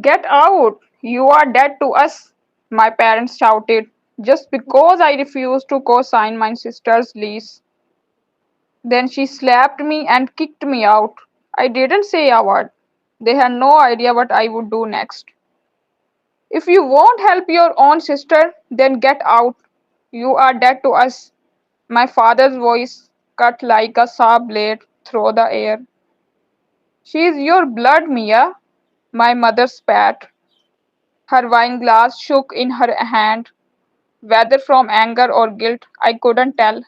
Get out! You are dead to us, my parents shouted, just because I refused to co sign my sister's lease. Then she slapped me and kicked me out. I didn't say a word. They had no idea what I would do next. If you won't help your own sister, then get out. You are dead to us. My father's voice cut like a saw blade through the air. She is your blood, Mia. My mother spat. Her wine glass shook in her hand, whether from anger or guilt, I couldn't tell.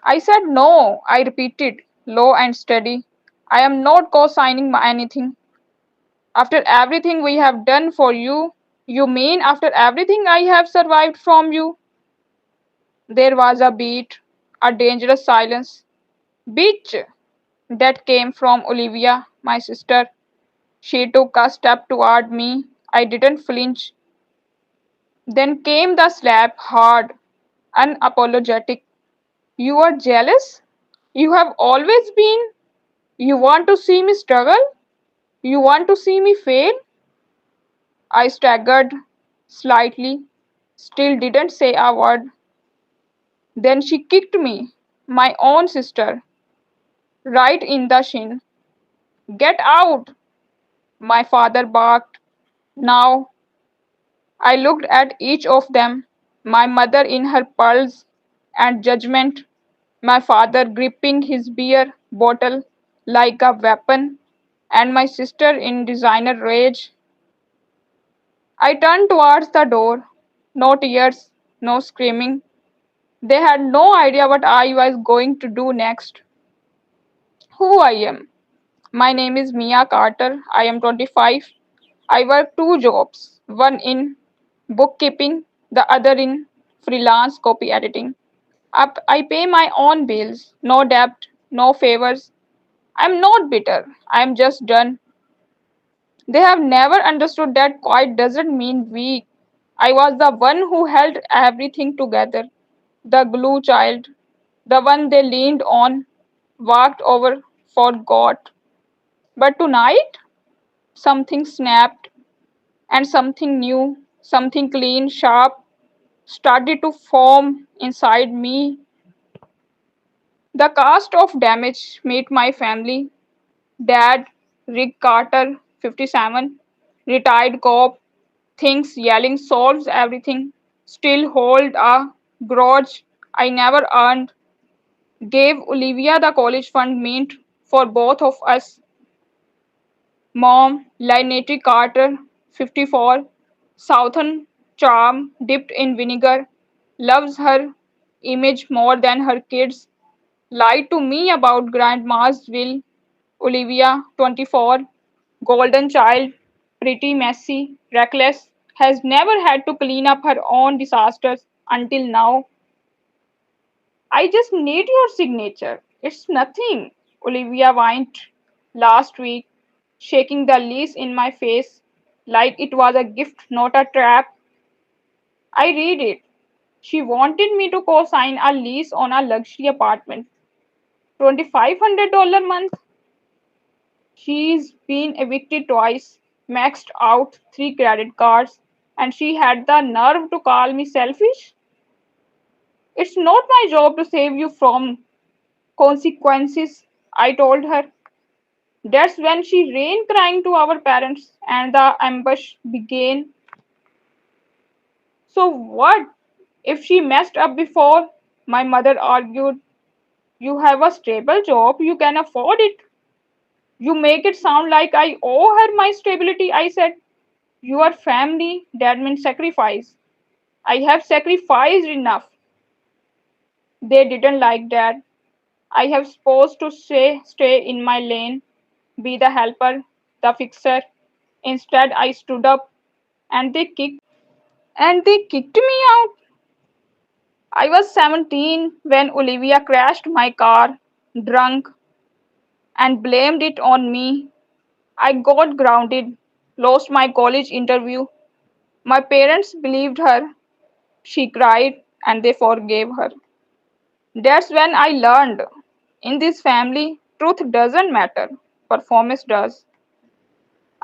I said no, I repeated, low and steady. I am not co signing anything. After everything we have done for you, you mean after everything I have survived from you? There was a beat, a dangerous silence. Bitch! That came from Olivia, my sister. She took a step toward me. I didn't flinch. Then came the slap, hard, unapologetic. You are jealous? You have always been. You want to see me struggle? You want to see me fail? I staggered slightly, still didn't say a word. Then she kicked me, my own sister, right in the shin. Get out! My father barked. Now I looked at each of them, my mother in her pearls and judgment, my father gripping his beer bottle like a weapon, and my sister in designer rage. I turned towards the door. No tears, no screaming. They had no idea what I was going to do next. Who I am. My name is Mia Carter. I am 25. I work two jobs, one in bookkeeping, the other in freelance copy editing. I pay my own bills, no debt, no favors. I'm not bitter, I'm just done. They have never understood that quiet doesn't mean weak. I was the one who held everything together, the glue child, the one they leaned on, walked over, forgot. But tonight, something snapped, and something new, something clean, sharp, started to form inside me. The cost of damage made my family. Dad, Rick Carter, 57, retired cop, thinks yelling solves everything. Still hold a grudge I never earned. Gave Olivia the college fund meant for both of us. Mom, Lynette Carter, 54, Southern charm dipped in vinegar, loves her image more than her kids. Lied to me about grandma's will. Olivia, 24, golden child, pretty messy, reckless, has never had to clean up her own disasters until now. I just need your signature. It's nothing. Olivia whined last week, shaking the lease in my face like it was a gift, not a trap. I read it. She wanted me to co sign a lease on a luxury apartment. $2,500 a month. She's been evicted twice, maxed out three credit cards, and she had the nerve to call me selfish. It's not my job to save you from consequences, I told her. That's when she ran crying to our parents, and the ambush began. So, what if she messed up before? My mother argued. You have a stable job, you can afford it. You make it sound like I owe her my stability, I said. Your family, that means sacrifice. I have sacrificed enough. They didn't like that. I have supposed to stay in my lane, be the helper, the fixer. Instead, I stood up and they kicked me out. I was 17 when Olivia crashed my car, drunk, and blamed it on me. I got grounded, lost my college interview. My parents believed her. She cried and they forgave her. That's when I learned. In this family, truth doesn't matter, performance does.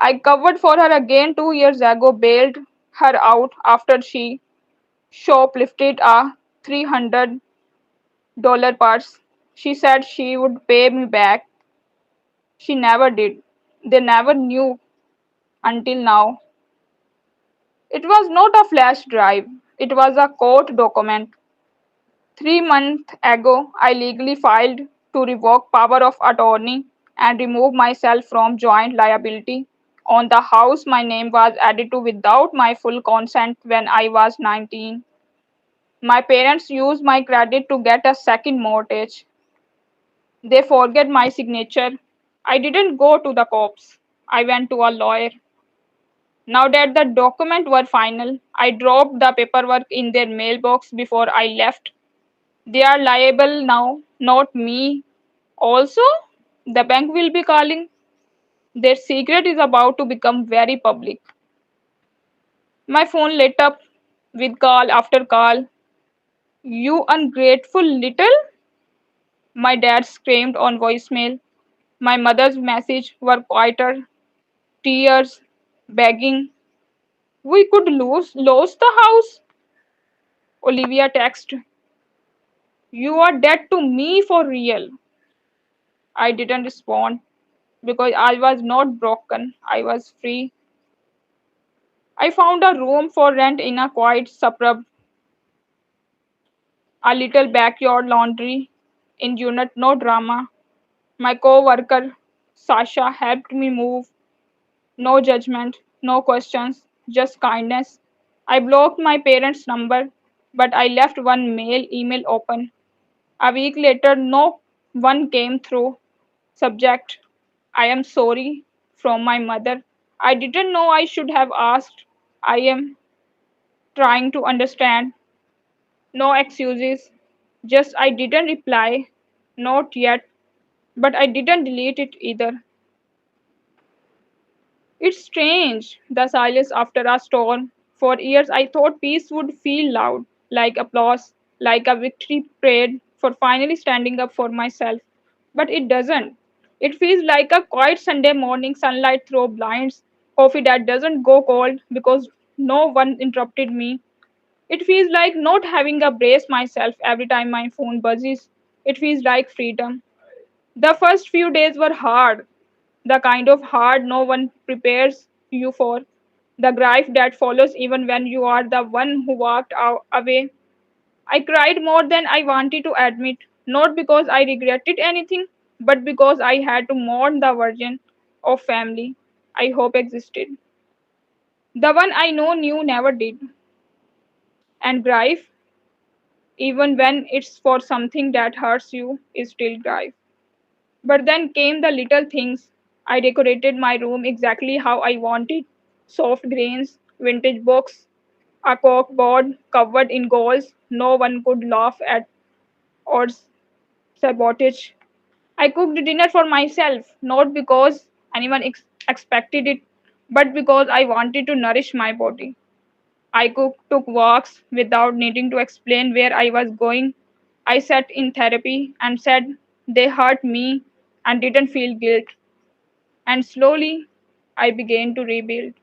I covered for her again 2 years ago, bailed her out after she shoplifted a $300 purse. She said she would pay me back. She never did. They never knew until now. It was not a flash drive, it was a court document. 3 months ago, I legally filed to revoke power of attorney and remove myself from joint liability on the house my name was added to without my full consent when I was 19. My parents used my credit to get a second mortgage. They forget my signature. I didn't go to the cops. I went to a lawyer. Now that the documents were final, I dropped the paperwork in their mailbox before I left. They are liable now, not me. Also, the bank will be calling. Their secret is about to become very public. My phone lit up with call after call. You ungrateful little, my dad screamed on voicemail. My mother's messages were quieter, tears, begging. We could lose the house. Olivia texted, you are dead to me for real. I didn't respond because I was not broken. I was free. I found a room for rent in a quiet suburb, a little backyard laundry in unit, no drama. My co-worker Sasha helped me move. No judgment, no questions, just kindness. I blocked my parents' number, but I left one mail email open. A week later, no one came through. Subject: I am sorry from my mother. I didn't know I should have asked. I am trying to understand. No excuses. Just I didn't reply. Not yet. But I didn't delete it either. It's strange, the silence after a storm. For years I thought peace would feel loud, like applause, like a victory parade for finally standing up for myself. But it doesn't. It feels like a quiet Sunday morning sunlight through blinds, coffee that doesn't go cold because no one interrupted me. It feels like not having to brace myself every time my phone buzzes. It feels like freedom. The first few days were hard, the kind of hard no one prepares you for, the grief that follows even when you are the one who walked away. I cried more than I wanted to admit, not because I regretted anything, but because I had to mourn the version of family I hope existed. The one I know knew never did. And grief, even when it's for something that hurts you, is still grief. But then came the little things. I decorated my room exactly how I wanted: soft greens, vintage books, a cork board covered in goals no one could laugh at or sabotage. I cooked dinner for myself, not because anyone expected it, but because I wanted to nourish my body. I took walks without needing to explain where I was going. I sat in therapy and said they hurt me and didn't feel guilt. And slowly, I began to rebuild,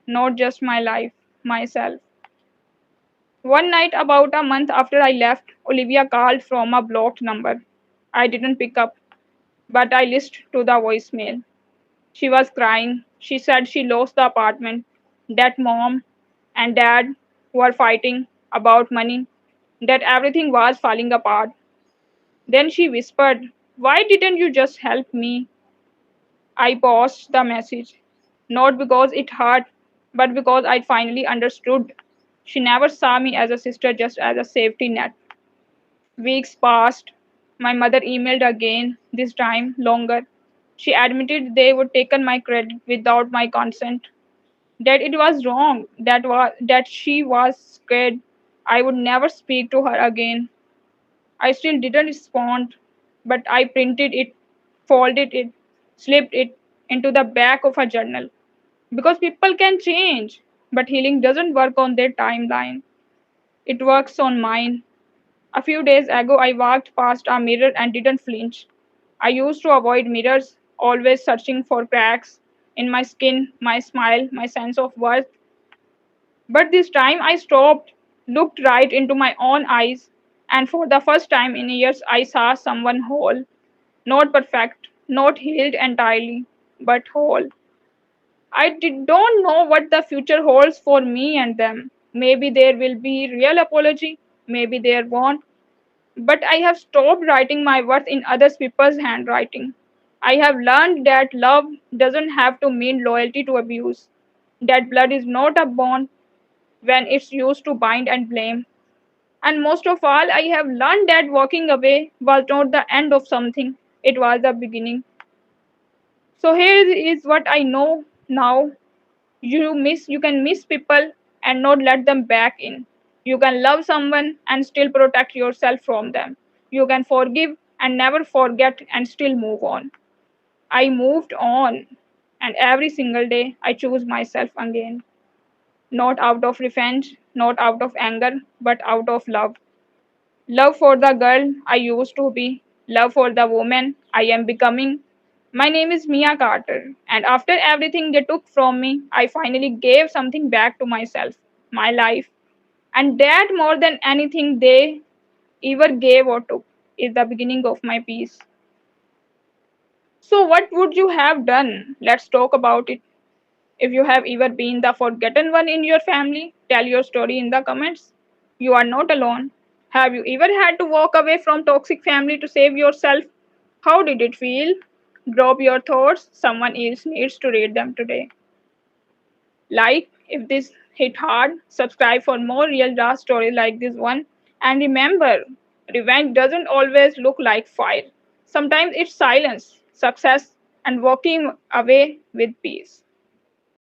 not just my life, myself. One night, about a month after I left, Olivia called from a blocked number. I didn't pick up, but I listened to the voicemail. She was crying. She said she lost the apartment, that mom and dad were fighting about money, that everything was falling apart. Then she whispered, why didn't you just help me? I paused the message, not because it hurt, but because I finally understood. She never saw me as a sister, just as a safety net. Weeks passed. My mother emailed again, this time longer. She admitted they would taken my credit without my consent, that it was wrong, that she was scared I would never speak to her again. I still didn't respond, but I printed it, folded it, slipped it into the back of a journal. Because people can change, but healing doesn't work on their timeline. It works on mine. A few days ago, I walked past a mirror and didn't flinch. I used to avoid mirrors, always searching for cracks. in my skin, my smile, my sense of worth. But this time I stopped, looked right into my own eyes, and for the first time in years I saw someone whole. Not perfect, not healed entirely, but whole. Don't know what the future holds for me and them. Maybe there will be real apology, maybe there won't. But I have stopped writing my worth in other people's handwriting. I have learned that love doesn't have to mean loyalty to abuse. That blood is not a bond when it's used to bind and blame. And most of all, I have learned that walking away was not the end of something, it was the beginning. So here is what I know now. You can miss people and not let them back in. You can love someone and still protect yourself from them. You can forgive and never forget and still move on. I moved on, and every single day I choose myself again. Not out of revenge, not out of anger, but out of love. Love for the girl I used to be, love for the woman I am becoming. My name is Mia Carter, and after everything they took from me, I finally gave something back to myself, my life. And that, more than anything they ever gave or took, is the beginning of my peace. So, what would you have done? Let's talk about it. If you have ever been the forgotten one in your family, tell your story in the comments. You are not alone. Have you ever had to walk away from toxic family to save yourself? How did it feel? Drop your thoughts. Someone else needs to read them today. Like if this hit hard, subscribe for more real raw stories like this one. And remember, revenge doesn't always look like fire. Sometimes it's silence, success, and walking away with peace.